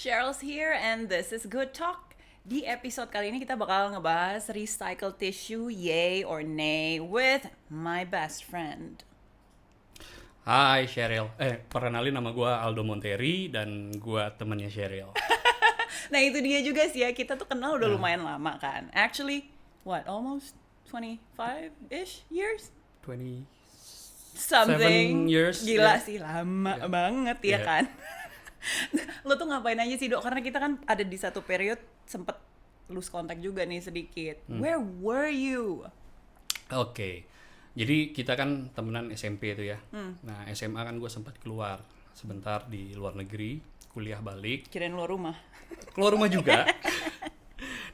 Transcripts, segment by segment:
Cheryl's here and this is Good Talk. Di episode kali ini kita bakal ngebahas recycled tissue, yay or nay, with my best friend. Hai Cheryl, perkenalin nama gue Aldo Monteri dan gue temennya Cheryl. Nah itu dia juga sih ya, kita tuh kenal udah lumayan lama kan. Actually, almost 25-ish years? 27 Something. years. Gila Yeah. sih, lama Yeah. banget ya Yeah. kan. Lo tuh ngapain aja sih Dok? Karena kita kan ada di satu period sempet lose contact juga nih sedikit. Where were you? Oke, jadi kita kan temenan SMP itu ya. Nah SMA kan gue sempat keluar sebentar di luar negeri, kuliah balik, Kirain luar rumah. keluar rumah juga.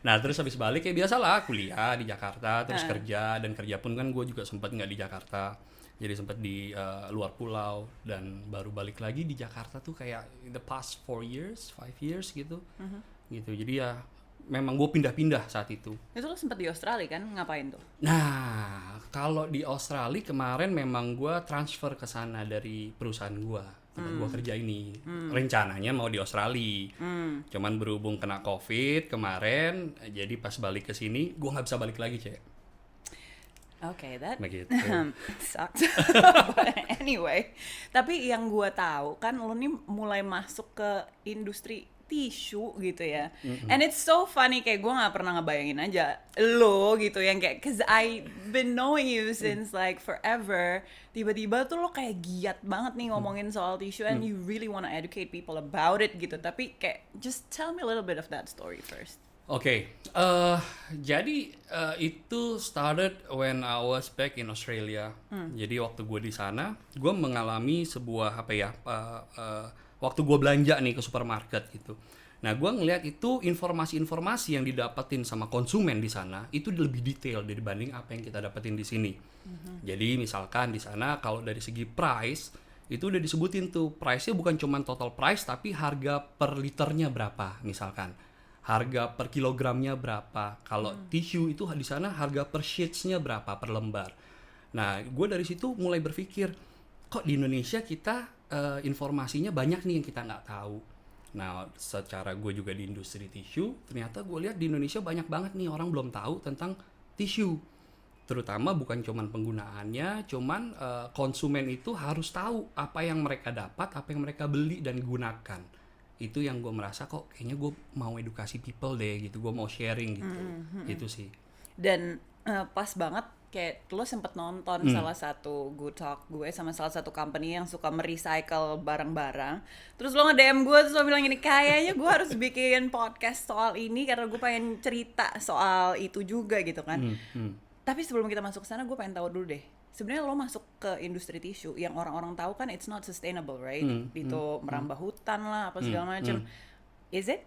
Nah terus habis balik ya biasalah kuliah di Jakarta, terus kerja, dan kerja pun kan gue juga sempat nggak di Jakarta. Jadi sempat di luar pulau dan baru balik lagi di Jakarta tuh kayak in the past 4 years, 5 years gitu. Gitu. Jadi ya memang gue pindah-pindah saat itu. Itu lo sempet di Australia kan? Ngapain tuh? Nah, kalau di Australia kemarin memang gue transfer ke sana dari perusahaan gue tempat gue kerja ini. Rencananya mau di Australia. Cuman berhubung kena COVID kemarin, jadi pas balik ke sini gue nggak bisa balik lagi, Cek. Okay, that Begitu. sucks. But anyway, tapi yang gue tahu kan lo nih mulai masuk ke industri tisu gitu ya. And it's so funny, kayak gue nggak pernah ngebayangin aja lo gitu yang kayak, cause I been knowing you since like forever. Tiba-tiba tuh lo kayak giat banget nih ngomongin soal tisu and you really wanna educate people about it gitu. Tapi kayak just tell me a little bit of that story first. Oke, jadi itu started when I was back in Australia. Jadi waktu gue di sana, gue mengalami sebuah waktu gue belanja nih ke supermarket gitu. Nah, gue ngeliat itu informasi-informasi yang didapetin sama konsumen di sana itu lebih detail dibanding apa yang kita dapetin di sini. Jadi misalkan di sana kalau dari segi price itu udah disebutin tuh, price-nya bukan cuma total price tapi harga per liternya berapa misalkan. Harga per kilogramnya berapa. Kalau tisu itu di sana harga per sheets-nya berapa per lembar. Nah, gue dari situ mulai berpikir, kok di Indonesia kita informasinya banyak nih yang kita nggak tahu. Nah, secara gue juga di industri tisu, ternyata gue lihat di Indonesia banyak banget nih orang belum tahu tentang tisu. Terutama bukan cuman penggunaannya, cuman konsumen itu harus tahu apa yang mereka dapat, apa yang mereka beli dan gunakan. Itu yang gue merasa kok kayaknya gue mau edukasi people deh gitu, gue mau sharing gitu. Itu sih. Dan pas banget kayak lo sempet nonton salah satu Good Talk gue sama salah satu company yang suka merecycle barang-barang. Terus lo nge-DM gue, terus lo bilang gini, kayaknya gue harus bikin podcast soal ini karena gue pengen cerita soal itu juga gitu kan. Tapi sebelum kita masuk ke sana, gue pengen tahu dulu deh, sebenarnya lo masuk ke industri tisu yang orang-orang tahu kan it's not sustainable, right? Itu merambah hutan lah apa segala macam. Is it?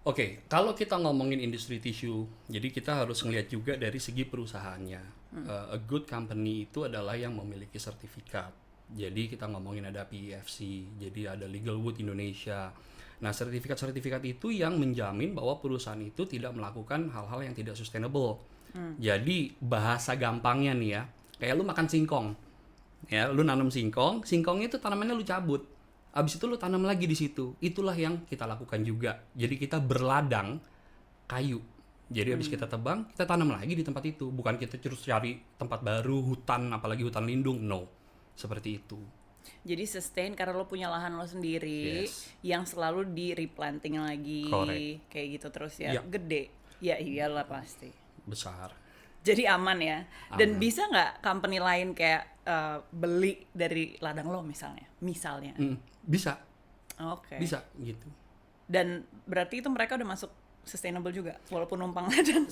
Oke, kalau kita ngomongin industri tisu, jadi kita harus ngelihat juga dari segi perusahaannya. A good company itu adalah yang memiliki sertifikat. Jadi kita ngomongin ada PEFC, jadi ada Legal Wood Indonesia. Nah, sertifikat-sertifikat itu yang menjamin bahwa perusahaan itu tidak melakukan hal-hal yang tidak sustainable. Jadi bahasa gampangnya nih ya, kayak lu makan singkong. Ya, lu nanam singkong, singkongnya itu tanamannya lu cabut. Abis itu lu tanam lagi di situ. Itulah yang kita lakukan juga. Jadi kita berladang kayu. Jadi abis kita tebang, kita tanam lagi di tempat itu. Bukan kita terus cari tempat baru, hutan, apalagi hutan lindung. No, seperti itu. Jadi sustain karena lo punya lahan lo sendiri. Yes. Yang selalu di replanting lagi. Correct. Kayak gitu terus ya. Ya. Gede. Ya iyalah pasti. Besar. Jadi aman ya. Dan Aman. bisa nggak company lain kayak beli dari ladang lo misalnya? Bisa, Oke. bisa gitu. Dan berarti itu mereka udah masuk sustainable juga walaupun numpang ladang.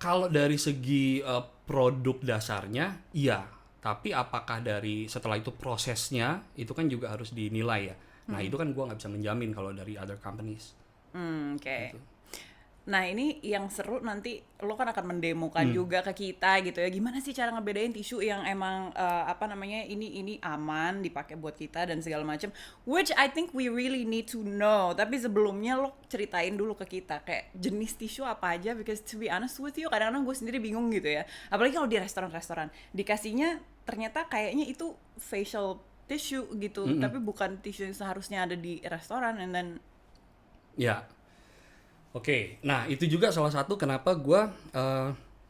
Kalau dari segi produk dasarnya, iya. Tapi apakah dari setelah itu prosesnya, itu kan juga harus dinilai ya. Nah itu kan gua nggak bisa menjamin kalau dari other companies. Oke. Gitu. Nah ini yang seru, nanti lo kan akan mendemokan juga ke kita gitu ya, gimana sih cara ngebedain tisu yang emang ini aman dipakai buat kita dan segala macam, which I think we really need to know. Tapi sebelumnya lo ceritain dulu ke kita kayak jenis tisu apa aja, because to be honest with you kadang-kadang gue sendiri bingung gitu ya, apalagi kalau di restoran-restoran dikasihnya ternyata kayaknya itu facial tissue gitu, tapi bukan tisu yang seharusnya ada di restoran, and then Ya, oke. Nah, itu juga salah satu kenapa gua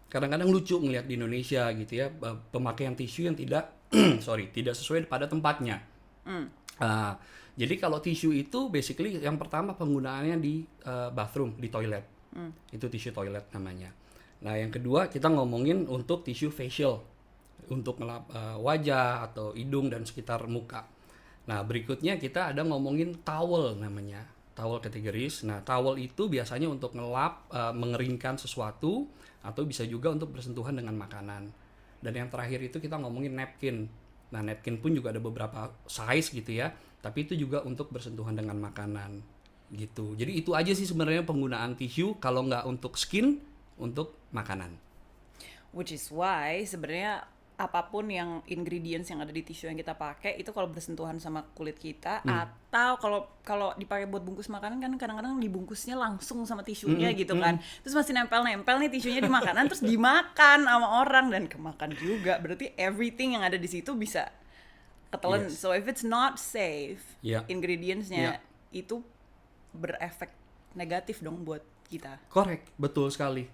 kadang-kadang lucu ngeliat di Indonesia gitu ya, pemakaian tisu yang tidak tidak sesuai pada tempatnya. Uh, jadi kalau tisu itu basically yang pertama penggunaannya di bathroom, di toilet. Itu tisu toilet namanya. Nah, yang kedua kita ngomongin untuk tisu facial untuk ngelap wajah atau hidung dan sekitar muka. Nah, berikutnya kita ada ngomongin towel namanya. Towel kategoris. Nah, towel itu biasanya untuk ngelap, mengeringkan sesuatu atau bisa juga untuk bersentuhan dengan makanan. Dan yang terakhir itu kita ngomongin napkin. Nah, napkin pun juga ada beberapa size gitu ya, tapi itu juga untuk bersentuhan dengan makanan gitu. Jadi itu aja sih sebenarnya penggunaan tisu kalau nggak untuk skin, untuk makanan. Which is why sebenarnya apapun yang ingredients yang ada di tisu yang kita pakai itu kalau bersentuhan sama kulit kita atau kalau dipakai buat bungkus makanan kan kadang-kadang dibungkusnya langsung sama tisunya gitu kan. Terus masih nempel-nempel nih tisunya di makanan terus dimakan sama orang dan kemakan juga. Berarti everything yang ada di situ bisa ketelan. Yes. So if it's not safe, ingredientsnya Yeah. itu berefek negatif dong buat kita. Correct, betul sekali.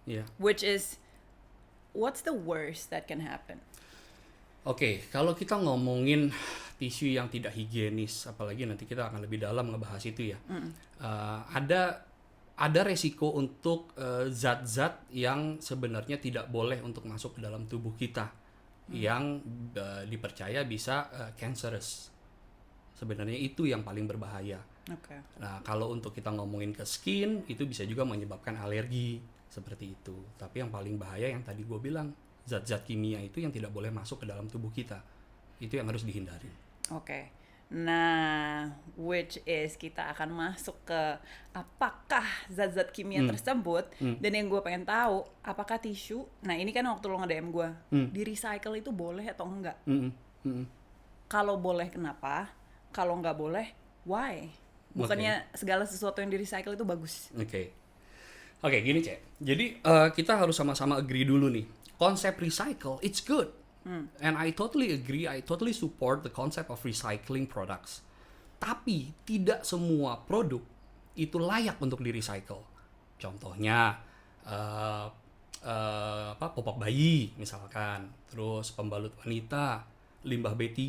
Yeah. Which is what's the worst that can happen? Oke, kalau kita ngomongin tisu yang tidak higienis, apalagi nanti kita akan lebih dalam ngebahas itu ya. Ada resiko untuk zat-zat yang sebenarnya tidak boleh untuk masuk ke dalam tubuh kita, yang dipercaya bisa cancerous. Sebenarnya itu yang paling berbahaya. Okay. Nah, kalau untuk kita ngomongin ke skin, itu bisa juga menyebabkan alergi. Seperti itu. Tapi yang paling bahaya yang tadi gue bilang, zat-zat kimia itu yang tidak boleh masuk ke dalam tubuh kita. Itu yang harus dihindari. Oke. Nah, which is kita akan masuk ke apakah zat-zat kimia tersebut dan yang gue pengen tahu apakah tisu. Nah, ini kan waktu lo nge-DM gue, di recycle itu boleh atau enggak? Kalau boleh kenapa? Kalau nggak boleh, why? Bukannya segala sesuatu yang di recycle itu bagus. Oke, gini Cek. Jadi kita harus sama-sama agree dulu nih. Konsep recycle, it's good. And I totally agree, I totally support the concept of recycling products. Tapi tidak semua produk itu layak untuk di-recycle. Contohnya, popok bayi misalkan. Terus pembalut wanita, limbah B3.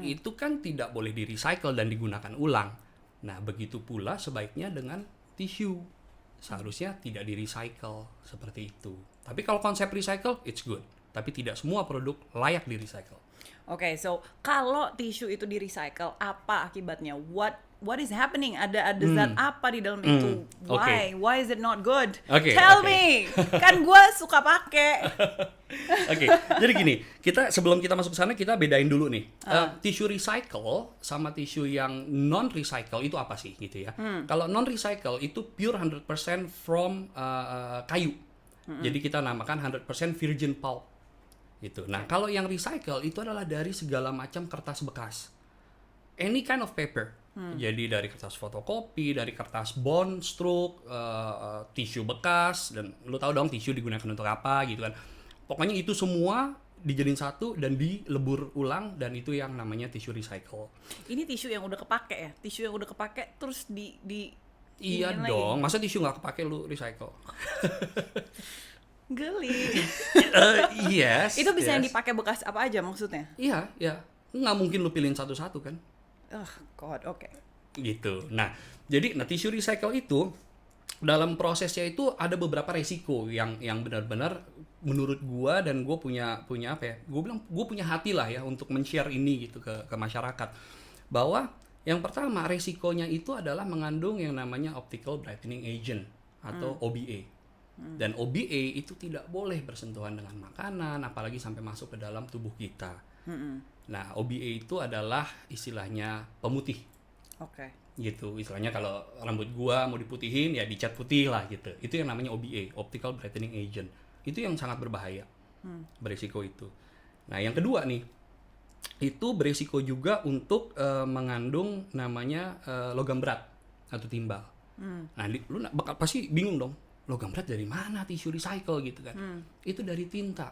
Itu kan tidak boleh di-recycle dan digunakan ulang. Nah, begitu pula sebaiknya dengan tisu. Seharusnya tidak di-recycle seperti itu. Tapi kalau konsep recycle, it's good. Tapi tidak semua produk layak di-recycle. Oke, so kalau tisu itu di-recycle, apa akibatnya? What is happening? Ada zat apa di dalam itu? Why? Why is it not good? Tell me. Kan gue suka pakai. Oke, jadi gini, sebelum kita masuk ke sana kita bedain dulu nih. Tisu recycle sama tisu yang non recycle itu apa sih gitu ya? Kalau non recycle itu pure 100% from kayu. Jadi kita namakan 100% virgin pulp. Gitu. Nah, kalau yang recycle itu adalah dari segala macam kertas bekas. Any kind of paper. Jadi dari kertas fotokopi, dari kertas bond, stroke, tisu bekas, dan lu tahu dong tisu digunakan untuk apa gitu kan. Pokoknya itu semua dijadiin satu dan dilebur ulang dan itu yang namanya tisu recycle. Ini tisu yang udah kepake ya? Tisu yang udah kepake terus Iya dong, masa tisu nggak kepake lu recycle? Geli. Yes. Itu bisa yang dipakai bekas apa aja maksudnya? Iya. Nggak mungkin lu pilihin satu-satu kan? God, oke. Gitu. Nah, jadi tisu recycle itu dalam prosesnya itu ada beberapa resiko yang benar-benar menurut gua dan gua punya apa ya? Gua punya hati lah ya untuk men-share ini gitu ke masyarakat. Bahwa yang pertama resikonya itu adalah mengandung yang namanya optical brightening agent atau OBA. Dan OBA itu tidak boleh bersentuhan dengan makanan, apalagi sampai masuk ke dalam tubuh kita. Nah, OBA itu adalah istilahnya pemutih. Gitu, istilahnya kalau rambut gua mau diputihin ya dicat putih lah gitu. Itu yang namanya OBA, optical brightening agent. Itu yang sangat berbahaya. Berisiko itu. Nah, yang kedua nih, itu berisiko juga untuk mengandung namanya logam berat atau timbal. Nah, lu pasti bingung dong. Logam berat dari mana tisu recycle gitu kan? Itu dari tinta.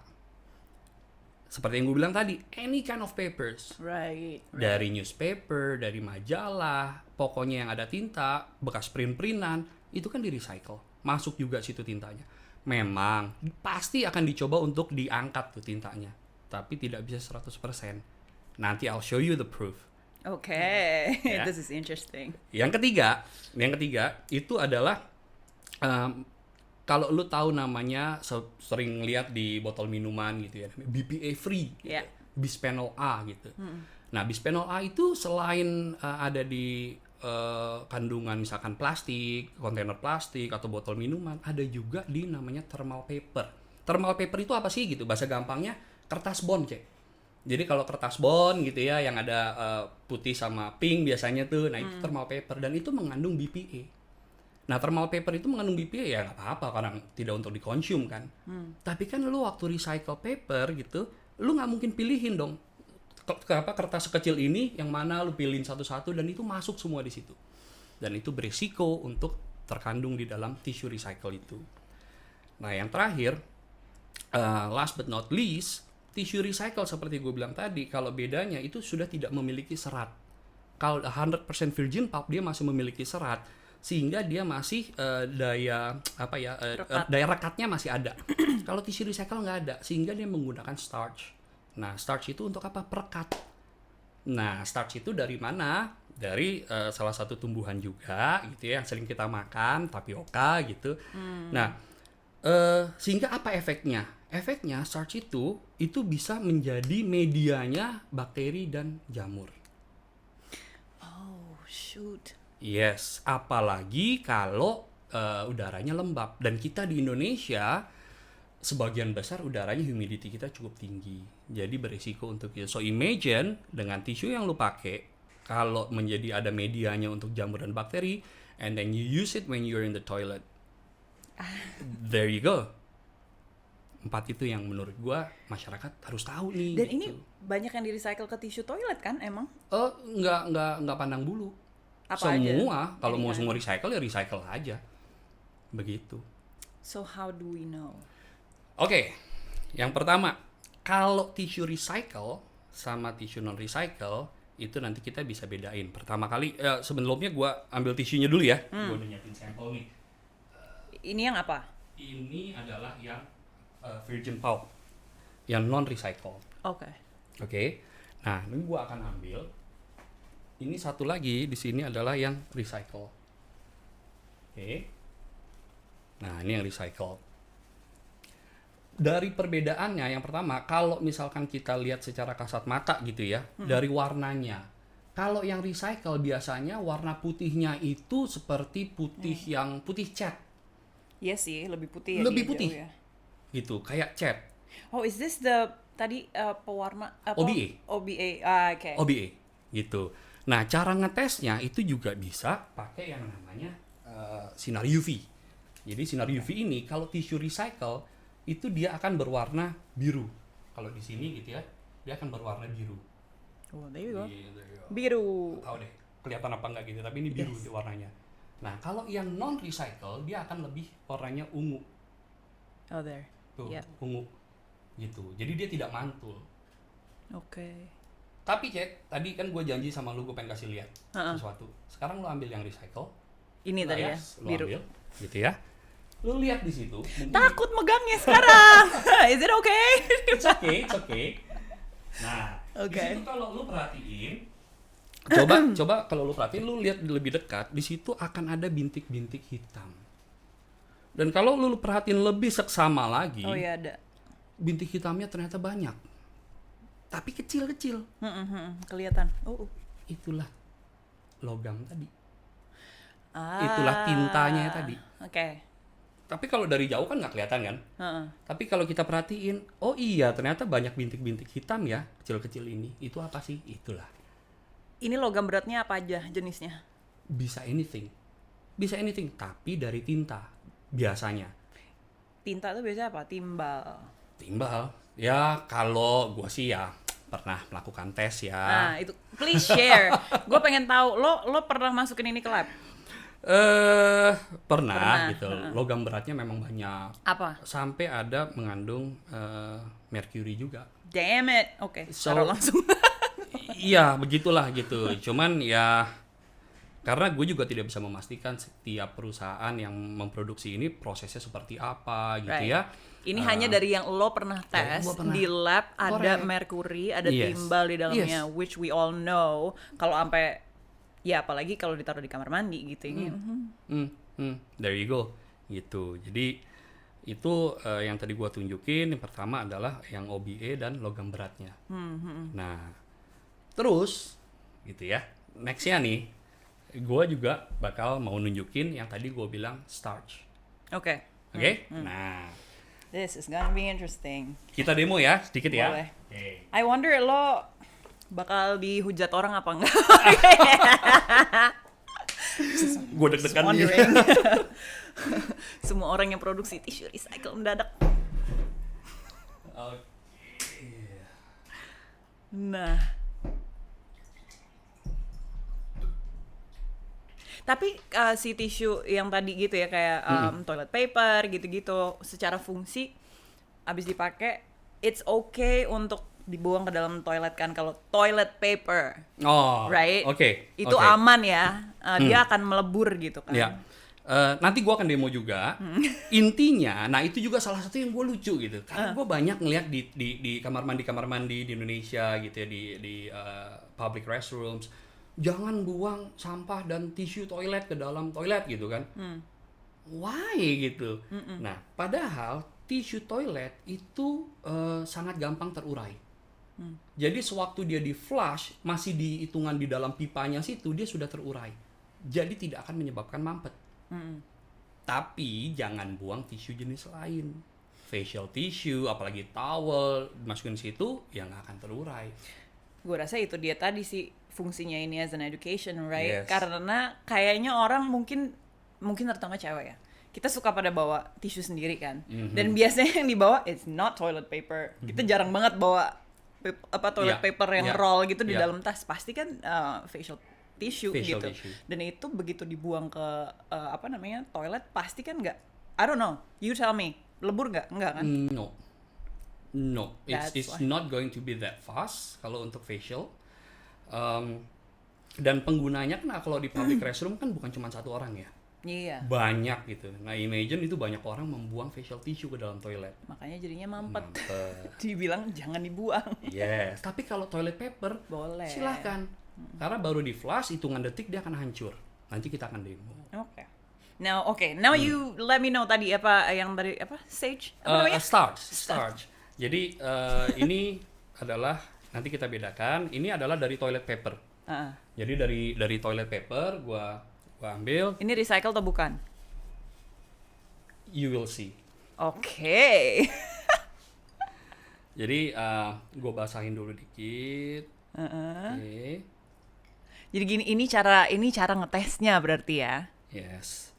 Seperti yang gue bilang tadi, any kind of papers. Right. Dari newspaper, dari majalah, pokoknya yang ada tinta, bekas print-printan, itu kan di-recycle. Masuk juga situ tintanya. Memang, pasti akan dicoba untuk diangkat tuh tintanya. Tapi tidak bisa 100%. Nanti I'll show you the proof. Okay, Ya. this is interesting. Yang ketiga itu adalah kalau lu tahu namanya sering lihat di botol minuman gitu ya, BPA free, gitu. Yeah. Bisphenol A gitu. Nah, bisphenol A itu selain ada di kandungan misalkan plastik, kontainer plastik atau botol minuman, ada juga di namanya thermal paper. Thermal paper itu apa sih gitu? Bahasa gampangnya kertas bond, Cek. Jadi kalau kertas bond gitu ya yang ada putih sama pink biasanya tuh, nah itu thermal paper dan itu mengandung BPA. Nah, thermal paper itu mengandung BPA ya nggak apa-apa karena tidak untuk dikonsum kan. Tapi kan lu waktu recycle paper gitu, lu nggak mungkin pilihin dong kertas sekecil ini yang mana lu pilihin satu-satu dan itu masuk semua di situ. Dan itu berisiko untuk terkandung di dalam tisu recycle itu. Nah, yang terakhir, last but not least, tisu recycle seperti gue bilang tadi, kalau bedanya itu sudah tidak memiliki serat. Kalau 100% virgin pulp dia masih memiliki serat, sehingga dia masih daya rekatnya masih ada. Kalau tisu recycle nggak ada, sehingga dia menggunakan starch. Nah, starch itu untuk apa? Perekat. Nah, starch itu dari mana? Dari salah satu tumbuhan juga, gitu ya, yang sering kita makan, tapioka gitu. Nah, sehingga apa efeknya? Efeknya starch itu bisa menjadi medianya bakteri dan jamur. Oh, shoot. Yes, apalagi kalau udaranya lembab dan kita di Indonesia sebagian besar udaranya humidity kita cukup tinggi. Jadi berisiko untuk itu. So imagine dengan tisu yang lu pakai kalau menjadi ada medianya untuk jamur dan bakteri and then you use it when you're in the toilet. There you go. 4 itu yang menurut gua masyarakat harus tahu nih. Dan gitu. ini banyak yang di-recycle ke tisu toilet kan emang? Nggak pandang bulu. Apa aja? Semua, kalau mau Anytime. semua recycle ya recycle aja. Begitu. So how do we know? Oke, yang pertama, kalau tisu recycle sama tisu non recycle itu nanti kita bisa bedain. Pertama kali, sebelumnya gua ambil tisunya dulu ya. Gua udah nyiapin sampel nih. Ini yang apa? Ini adalah yang virgin pulp, yang non recycle. Oke. Oke. Nah, ini gua akan ambil. Ini satu lagi di sini adalah yang recycle. Oke. Nah, ini yang recycle. Dari perbedaannya, yang pertama, kalau misalkan kita lihat secara kasat mata gitu ya, dari warnanya. Kalau yang recycle biasanya warna putihnya itu seperti putih yang putih cat. Iya sih, lebih putih ya. Lebih dia putih. jauh ya. Gitu, kayak cat. Oh, is this the tadi pewarna apa? OBA. OBA. Oke. OBA gitu. Nah, cara ngetesnya itu juga bisa pakai yang namanya sinar UV. Jadi sinar UV ini kalau tisu recycle itu dia akan berwarna biru. Kalau di sini gitu ya, dia akan berwarna biru. Oh, there you go. Gitu. Biru. Tahu deh, kelihatan apa enggak gitu, tapi ini biru Yes. warnanya. Nah, kalau yang non recycle dia akan lebih warnanya ungu. Oh, there. Tuh, Yeah. ungu. Gitu. Jadi dia tidak mantul. Oke. Tapi Cek, tadi kan gue janji sama lu gue pengen kasih lihat sesuatu. Sekarang lu ambil yang recycle. Ini tadi ya, Lu biru. ambil, gitu ya. Lu lihat di situ. mungkin- Takut megangnya sekarang. Is it okay? It's okay. Nah, Oke. di situ kalau lu perhatiin, coba kalau lu perhatiin, lu lihat lebih dekat, di situ akan ada bintik-bintik hitam. Dan kalau lu perhatiin lebih seksama lagi, Oh ya ada. bintik hitamnya ternyata banyak. Tapi kecil-kecil. Kelihatan. Oh. Itulah logam tadi. Ah. Itulah tintanya tadi. Oke. Tapi kalau dari jauh kan nggak kelihatan kan? Tapi kalau kita perhatiin, oh iya ternyata banyak bintik-bintik hitam ya, kecil-kecil ini. Itu apa sih? Itulah. Ini logam beratnya apa aja jenisnya? Bisa anything, tapi dari tinta biasanya. Tinta tuh biasanya apa? Timbal. Ya kalau gua sih ya pernah melakukan tes ya. Nah itu please share. Gue pengen tahu lo pernah masukin ini ke lab? Pernah gitu. Logam beratnya memang banyak. Apa? Sampai ada mengandung merkuri juga. Damn it. Oke, So- taruh langsung. Iya, begitulah gitu. Cuman ya karena gue juga tidak bisa memastikan setiap perusahaan yang memproduksi ini prosesnya seperti apa gitu Right. ya. Ini hanya dari yang lo pernah dari yang tes gua pernah. di lab, ada Correct. merkuri, ada Yes. timbal di dalamnya, Yes. which we all know. Kalau sampai ya apalagi kalau ditaruh di kamar mandi gitu ya. There you go gitu. Jadi itu yang tadi gua tunjukin, yang pertama adalah yang OBE dan logam beratnya. Nah terus gitu ya, nextnya nih gua juga bakal mau nunjukin yang tadi gua bilang starch. Oke. Oke. Nah This is gonna be interesting. kita demo ya sedikit ya. Boleh. Oke. I wonder lo bakal dihujat orang apa enggak? Gue deg-degan nih. Wondering. Semua orang yang produksi tisu recycle mendadak. Oke. Nah. Tapi si tisu yang tadi gitu ya kayak toilet paper gitu-gitu secara fungsi abis dipakai it's okay untuk dibuang ke dalam toilet kan kalau toilet paper, Oh, right? Oke. Itu oke. aman ya. Dia akan melebur gitu kan. Ya. Nanti gua akan demo juga. Intinya, nah itu juga salah satu yang gue lucu gitu. Karena gue banyak ngeliat di kamar mandi di Indonesia gitu ya di public restrooms. Jangan buang sampah dan tisu toilet ke dalam toilet gitu kan. Why gitu. Nah, padahal tisu toilet itu sangat gampang terurai. Jadi sewaktu dia di flush masih dihitungan di dalam pipanya situ dia sudah terurai. Jadi tidak akan menyebabkan mampet. Tapi jangan buang tisu jenis lain. Facial tissue, apalagi towel, masukin situ ya nggak akan terurai. Gue rasa itu dia tadi sih fungsinya ini as an education, right? Yes. Karena kayaknya orang mungkin terutama cewek ya. Kita suka pada bawa tisu sendiri kan. Dan biasanya yang dibawa it's not toilet paper. Kita jarang banget bawa toilet Yeah. paper yang Yeah. roll gitu di Yeah. dalam tas. Pasti kan facial tissue Facial gitu. tissue. Dan itu begitu dibuang ke toilet pasti kan nggak, I don't know. You tell me, lebur nggak? Enggak kan? No, That's it's why. not going to be that fast kalau untuk facial. Dan penggunanya kan kalau di public restroom kan bukan cuma satu orang ya, Iya. banyak gitu. Nah imagine itu banyak orang membuang facial tissue ke dalam toilet. Makanya jadinya mampet. Mampet. Dibilang jangan dibuang. Yes, tapi kalau toilet paper Boleh. silahkan. Karena baru di flush hitungan detik dia akan hancur. Nanti kita akan demo. Oke. Now you let me know tadi apa yang tadi apa sage apa namanya? Starch. Jadi ini adalah nanti kita bedakan. Ini adalah dari toilet paper. Jadi dari toilet paper gua ambil. Ini recycle atau bukan? You will see. Oke. Jadi gua basahin dulu dikit. Oke. Jadi gini ini cara ngetesnya berarti ya. Yes.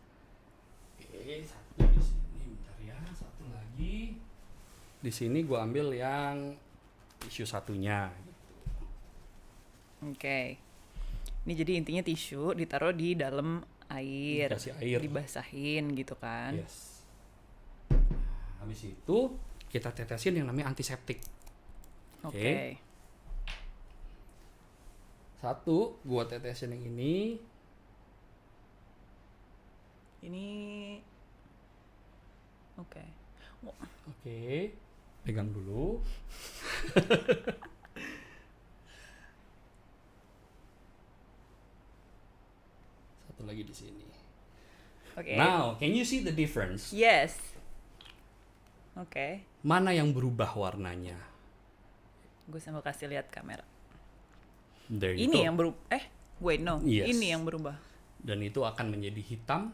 Oke, satu di sini bentar ya, satu lagi. Di sini gua ambil yang tisu satunya. Oke. Ini jadi intinya tisu ditaruh di dalam air, Dikasih air. dibasahin gitu kan. Yes. Nah, habis itu kita tetesin yang namanya antiseptik. Oke. Satu, gua tetesin yang ini. Ini oke. Oke. Pegang dulu. Satu lagi di sini. Oke. Now, can you see the difference? Yes. Oke. Mana yang berubah warnanya? Gue sambil kasih lihat kamera. There you Ini go. yang berubah. Wait no. Yes. Ini yang berubah. Dan itu akan menjadi hitam.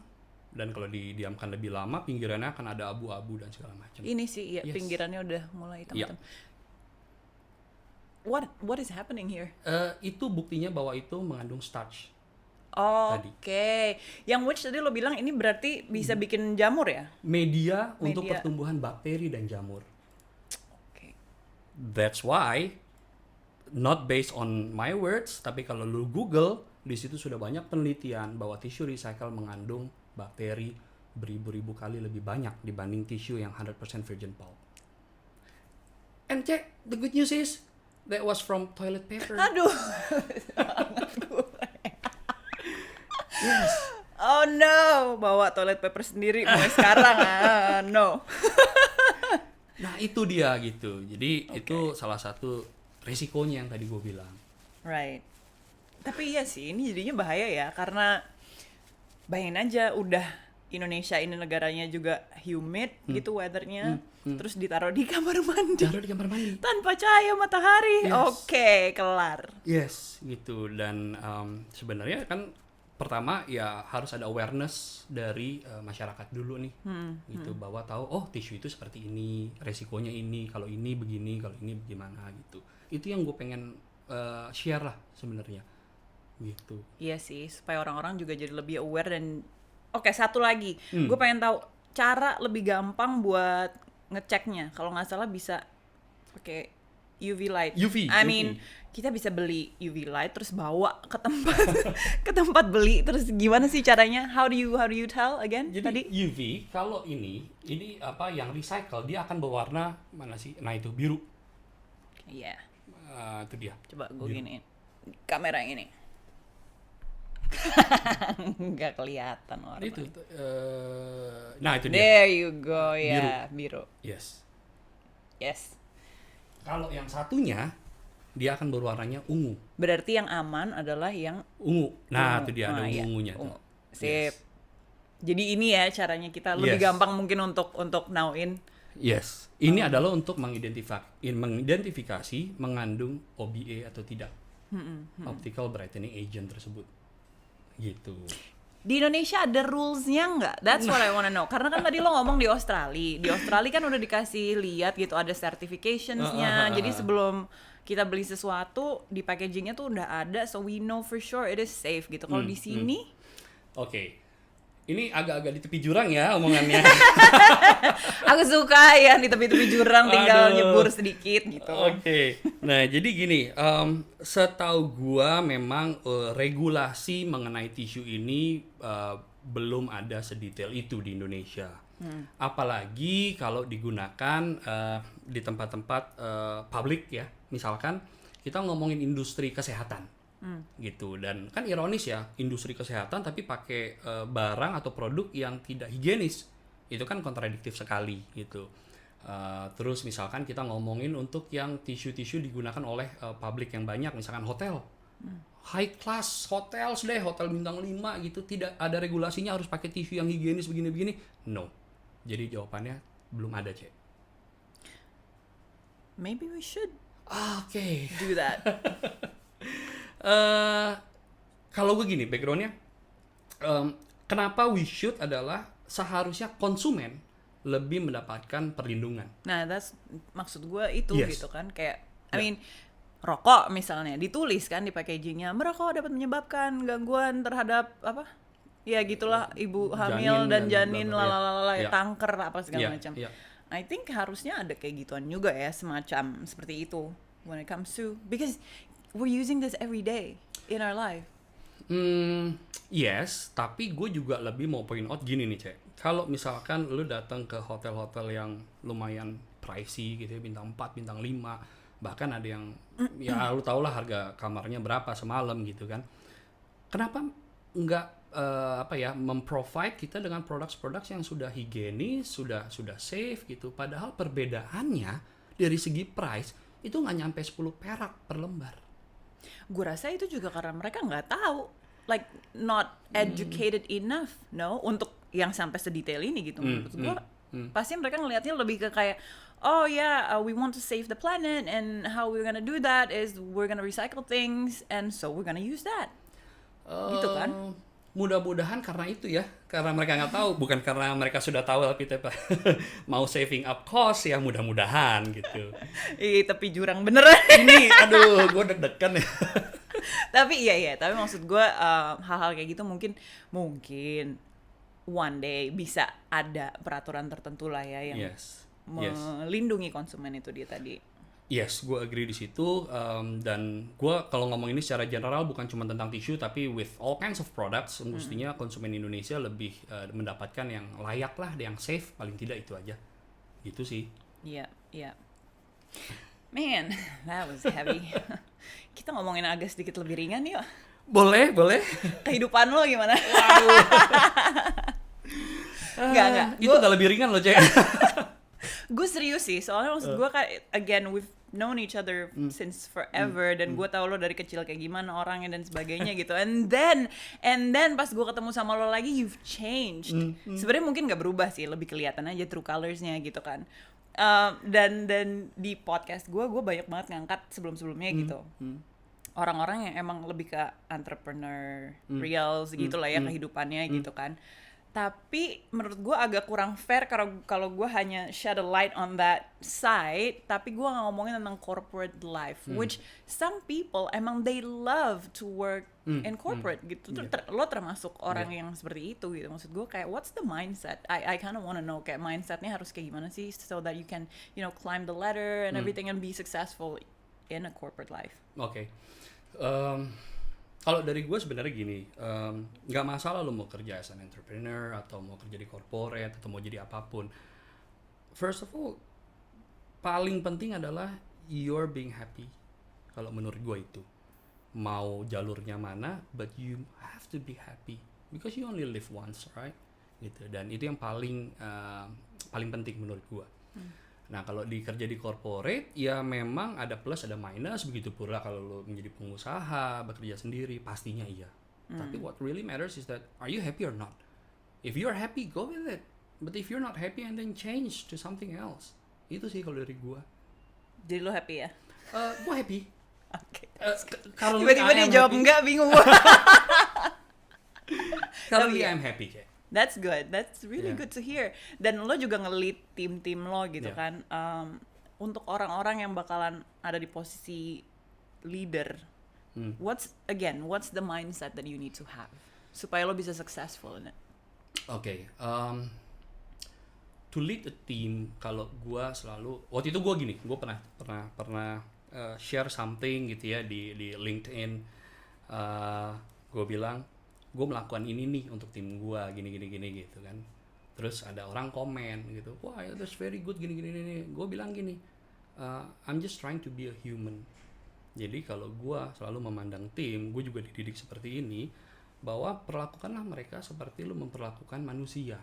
Dan kalau didiamkan lebih lama, pinggirannya akan ada abu-abu dan segala macam. Ini sih ya Yes. pinggirannya udah mulai hitam-hitam. What is happening here? Itu buktinya bahwa itu mengandung starch. Oke. Yang which tadi lo bilang ini berarti bisa bikin jamur ya? Media untuk Media. pertumbuhan bakteri dan jamur. Oke. That's why, not based on my words, tapi kalau lu Google Di situ sudah banyak penelitian bahwa tisu recycle mengandung bakteri beribu-ribu kali lebih banyak dibanding tisu yang 100% virgin pulp. And cek, the good news is that was from toilet paper. Aduh. Yes. Oh no, bawa toilet paper sendiri mulai sekarang. No. Nah itu dia gitu. Jadi itu salah satu resikonya yang tadi gue bilang. Right. Tapi iya sih, ini jadinya bahaya ya, karena bayangin aja udah Indonesia ini negaranya juga humid gitu weathernya, terus ditaruh di kamar mandi. Taruh di kamar mandi. Tanpa cahaya matahari. Yes. Oke, kelar. Yes, gitu. Dan sebenarnya kan pertama ya harus ada awareness dari masyarakat dulu nih, gitu, bahwa tahu oh tisu itu seperti ini, resikonya ini, kalau ini begini, kalau ini bagaimana gitu. Itu yang gue pengen share lah sebenarnya, gitu. Iya sih, supaya orang-orang juga jadi lebih aware. Dan oke, satu lagi, gue pengen tahu cara lebih gampang buat ngeceknya. Kalau nggak salah bisa pakai UV light. I mean, kita bisa beli UV light terus bawa ke tempat ke tempat beli, terus gimana sih caranya? How do you tell again? Jadi Tadi UV kalau ini apa yang recycle dia akan berwarna mana sih? Nah itu biru. iya. Itu dia. Coba gue giniin kamera yang ini. Nggak kelihatan orang. Itu nah itu dia. There you go ya, biru. Yes. Yes. Kalau yang satunya dia akan berwarnanya ungu. Berarti yang aman adalah yang Ungu. Nah, ungu. itu dia ada Iya, ungunya ungu. tuh. Sip. Yes. Jadi ini ya caranya kita lebih Yes. gampang mungkin untuk know-in. Yes. Ini adalah untuk mengidentifikasi mengandung OBA atau tidak. Optical brightening agent tersebut. Gitu. Di Indonesia ada rules-nya nggak? That's what I wanna know. Karena kan tadi lo ngomong di Australia. Di Australia kan udah dikasih lihat gitu, ada certifications-nya. Jadi sebelum kita beli sesuatu, di packaging-nya tuh udah ada, so we know for sure it is safe gitu. Kalau di sini, Oke. Ini agak-agak di tepi jurang ya omongannya. aku suka ya di tepi-tepi jurang tinggal Aduh. nyebur sedikit gitu. Oke. Nah, jadi gini, setahu gua memang regulasi mengenai tisu ini belum ada sedetail itu di Indonesia. Apalagi kalau digunakan di tempat-tempat publik ya. Misalkan kita ngomongin industri kesehatan. Gitu, dan kan ironis ya, industri kesehatan tapi pakai barang atau produk yang tidak higienis. Itu kan kontradiktif sekali gitu. Terus misalkan kita ngomongin untuk yang tisu-tisu digunakan oleh publik yang banyak, misalkan hotel, high class hotel deh, hotel bintang 5 gitu, tidak ada regulasinya harus pakai tisu yang higienis begini-begini. No. Jadi jawabannya belum ada, Cek. Maybe we should Oke. do that. Kalau gue gini backgroundnya, kenapa we should adalah seharusnya konsumen lebih mendapatkan perlindungan. Nah, that's maksud gue itu Yes. gitu kan, kayak I mean rokok misalnya ditulis kan di packagingnya, merokok dapat menyebabkan gangguan terhadap apa? Ya gitulah, ibu hamil dan janin bla, bla, bla. lalalala, Ya. kanker apa segala Iya, macam. iya. I think harusnya ada kayak gituan juga ya, semacam seperti itu when it comes to, because we're using this every day in our life. Yes, tapi gue juga lebih mau point out gini nih, Cek. Kalau misalkan lu datang ke hotel-hotel yang lumayan pricey gitu ya, bintang 4, bintang 5, bahkan ada yang ya lu tau lah harga kamarnya berapa semalam gitu kan. Kenapa nggak memprovide kita dengan produk-produk yang sudah higienis, sudah safe gitu. Padahal perbedaannya dari segi price itu nggak nyampe 10 perak per lembar. Gue rasa itu juga karena mereka nggak tahu, like not educated enough, no, untuk yang sampai sedetail ini gitu. Menurut gue pasti mereka ngelihatnya lebih ke kayak, oh yeah, we want to save the planet and how we're gonna do that is we're gonna recycle things and so we're gonna use that. Gitu kan? Mudah-mudahan karena itu ya, karena mereka nggak tahu, bukan karena mereka sudah tahu tapi mau saving up cost ya, mudah-mudahan gitu. Ih, tapi jurang beneran. Ini aduh, gue deg-degan ya. Tapi iya, tapi maksud gue hal-hal kayak gitu mungkin one day bisa ada peraturan tertentu lah ya yang Yes. melindungi konsumen itu dia tadi. Yes, gue agree di situ. Dan gue kalau ngomong ini secara general bukan cuma tentang tisu, tapi with all kinds of products, mestinya konsumen Indonesia lebih mendapatkan yang layak lah, yang safe, paling tidak itu aja. Gitu sih. Iya, iya. Man, that was heavy. Kita ngomongin agak sedikit lebih ringan yuk. Boleh, boleh. Kehidupan lo gimana? Enggak. Itu gak lebih ringan loh, Cek. Gue serius sih, soalnya maksud gue kan, again, we've known each other since forever, dan gue tau lo dari kecil kayak gimana orangnya dan sebagainya gitu. And then pas gue ketemu sama lo lagi, you've changed. Sebenarnya mungkin gak berubah sih, lebih kelihatan aja true colorsnya gitu kan. Dan di podcast gue banyak banget ngangkat sebelum-sebelumnya gitu. Orang-orang yang emang lebih ke entrepreneur, reals gitu lah ya kehidupannya gitu kan. Tapi menurut gue agak kurang fair kalau gue hanya shed a light on that side, tapi gue nggak ngomongin tentang corporate life, which some people emang they love to work in corporate gitu. Lo termasuk orang yang seperti itu gitu. Maksud gue kayak what's the mindset? I kind of wanna know kayak mindsetnya harus kayak gimana sih so that you can climb the ladder and everything and be successful in a corporate life. Oke. Kalau dari gue sebenarnya gini, nggak masalah lo mau kerja as an entrepreneur atau mau kerja di corporate atau mau jadi apapun. First of all, paling penting adalah you're being happy. Kalau menurut gue itu, mau jalurnya mana, but you have to be happy because you only live once, right? Gitu. Dan itu yang paling penting menurut gue. Nah, kalau kerja di corporate, ya memang ada plus, ada minus. Begitu pula kalau lo menjadi pengusaha, bekerja sendiri, pastinya iya. Tapi what really matters is that, are you happy or not? If you're happy, go with it. But if you're not happy, and then change to something else. Itu sih kalau dari gua. Jadi lo happy ya? Gua happy. Oke. Tiba-tiba dia jawab enggak, bingung. Currently I'm happy, kayak. That's good. That's really good to hear. Dan lo juga nge-lead tim-tim lo gitu kan. Untuk orang-orang yang bakalan ada di posisi leader, what's the mindset that you need to have supaya lo bisa successful in it? Okay. To lead a team, kalau gue selalu, waktu itu gue gini, gue pernah share something gitu ya di LinkedIn. Gue bilang, gue melakukan ini nih untuk tim gue gini gitu kan. Terus ada orang komen gitu, wah that's very good gini. Gue bilang gini, I'm just trying to be a human. Jadi kalau gue selalu memandang tim, gue juga dididik seperti ini, bahwa perlakukanlah mereka seperti lu memperlakukan manusia.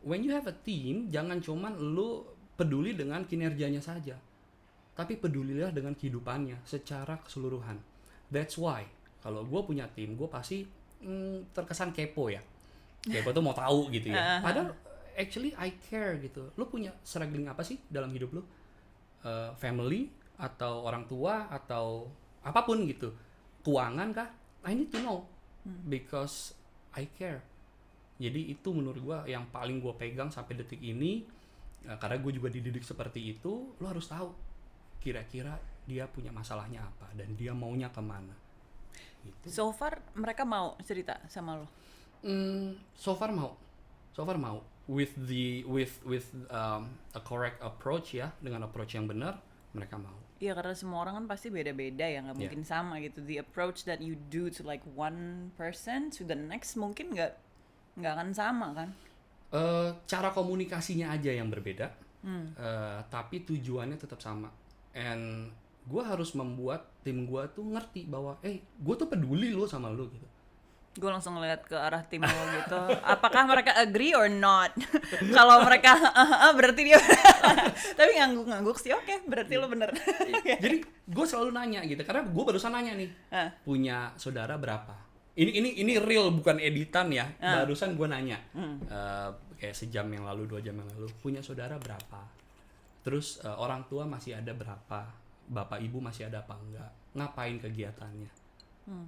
When you have a team, jangan cuman lu peduli dengan kinerjanya saja, tapi pedulilah dengan kehidupannya secara keseluruhan. That's why kalau gue punya tim, gue pasti terkesan kepo ya. Kepo tuh mau tahu gitu ya. Padahal actually I care gitu. Lu punya struggling apa sih dalam hidup lu? Family atau orang tua atau apapun gitu. Keuangan kah? I need to know because I care. Jadi itu menurut gua yang paling gua pegang sampai detik ini. Karena gue juga dididik seperti itu, lu harus tahu kira-kira dia punya masalahnya apa dan dia maunya kemana. Gitu. So far mereka mau cerita sama lo? So far mau with a correct approach ya, dengan approach yang benar mereka mau. Iya, karena semua orang kan pasti beda-beda ya, nggak mungkin sama gitu. The approach that you do to like one person to the next mungkin nggak akan sama kan? Cara komunikasinya aja yang berbeda, tapi tujuannya tetap sama. And gue harus membuat tim gue tuh ngerti bahwa gue tuh peduli lo sama lo gitu. Gue langsung ngeliat ke arah tim lo gitu. Apakah mereka agree or not? Kalau mereka berarti dia tapi ngangguk sih, oke, berarti lo bener. Jadi gue selalu nanya gitu, karena gue barusan nanya nih, punya saudara berapa? Ini real, bukan editan ya. Barusan gue nanya, kayak sejam yang lalu, 2 jam yang lalu, punya saudara berapa? Terus orang tua masih ada berapa? Bapak ibu masih ada apa enggak? Ngapain kegiatannya?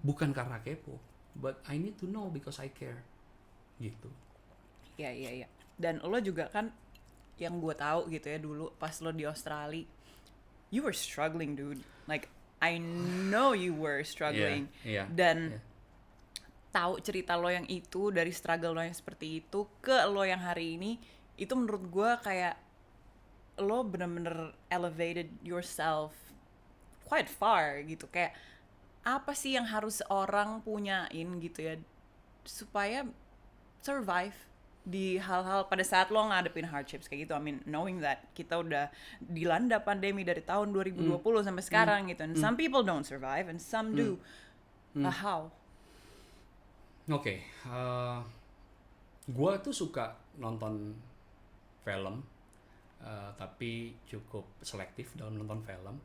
Bukan karena kepo, but I need to know because I care. Gitu. Iya. Dan lo juga kan, yang gue tahu gitu ya dulu pas lo di Australia, you were struggling, dude. Like I know you were struggling. Dan tahu cerita lo yang itu, dari struggle lo yang seperti itu ke lo yang hari ini, itu menurut gue kayak lo bener-bener elevated yourself quite far gitu. Kayak apa sih yang harus orang punyain gitu ya supaya survive di hal-hal pada saat lo ngadepin hardships kayak gitu. I mean, knowing that kita udah dilanda pandemi dari tahun 2020 sampai sekarang gitu. And some people don't survive and some do. How? Oke, gua tuh suka nonton film, tapi cukup selektif dalam nonton film.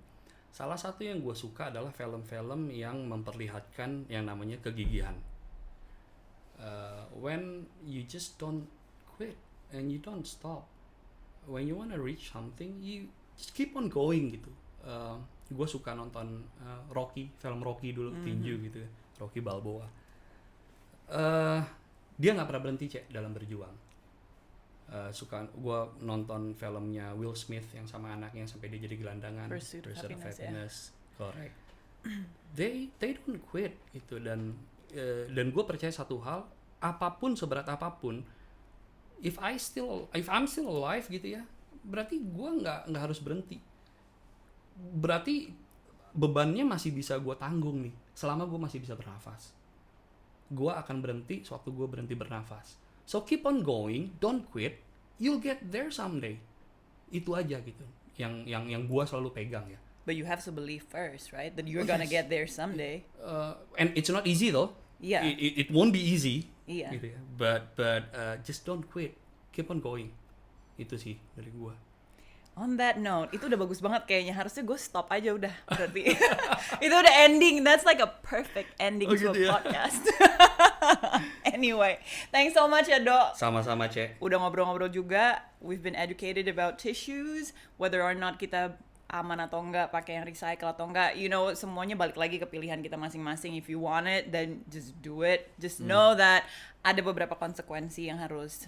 Salah satu yang gue suka adalah film-film yang memperlihatkan yang namanya kegigihan. When you just don't quit and you don't stop, when you wanna reach something, you just keep on going gitu. Gue suka nonton Rocky, film Rocky dulu, tinju gitu, Rocky Balboa. Dia nggak pernah berhenti cek dalam berjuang. Suka gue nonton filmnya Will Smith yang sama anaknya sampai dia jadi gelandangan, Pursuit of Happiness. Correct. They don't quit gitu, dan gue percaya satu hal, apapun seberat apapun, if I'm still alive gitu ya, berarti gue nggak harus berhenti. Berarti bebannya masih bisa gue tanggung nih selama gue masih bisa bernafas. Gue akan berhenti sewaktu gue berhenti bernafas. So keep on going, don't quit, you'll get there someday. Itu aja gitu, yang gue selalu pegang ya. But you have to believe first, right? That you're gonna get there someday. And it's not easy though. Yeah. It won't be easy. Iya. Gitu ya. But just don't quit, keep on going. Itu sih dari gue. On that note, itu udah bagus banget kayaknya. Harusnya gue stop aja udah berarti. Itu udah ending. That's like a perfect ending to a podcast. Anyway, thanks so much ya, Dok. Sama-sama, Cek. Udah ngobrol-ngobrol juga. We've been educated about tissues, whether or not kita aman atau enggak, pakai yang recycle atau enggak. You know, semuanya balik lagi ke pilihan kita masing-masing. If you want it, then just do it. Just know that ada beberapa konsekuensi yang harus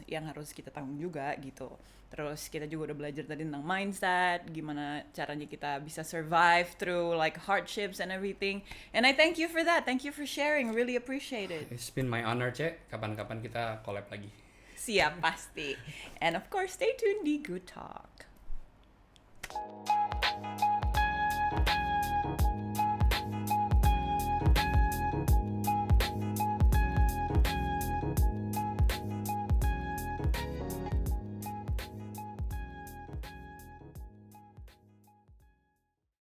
kita tanggung juga gitu. Terus kita juga udah belajar tadi tentang mindset, gimana caranya kita bisa survive through like hardships and everything. And I thank you for that. Thank you for sharing. Really appreciate it. It's been my honor, Cek. Kapan-kapan kita collab lagi. Siap pasti. And of course, stay tuned di Good Talk.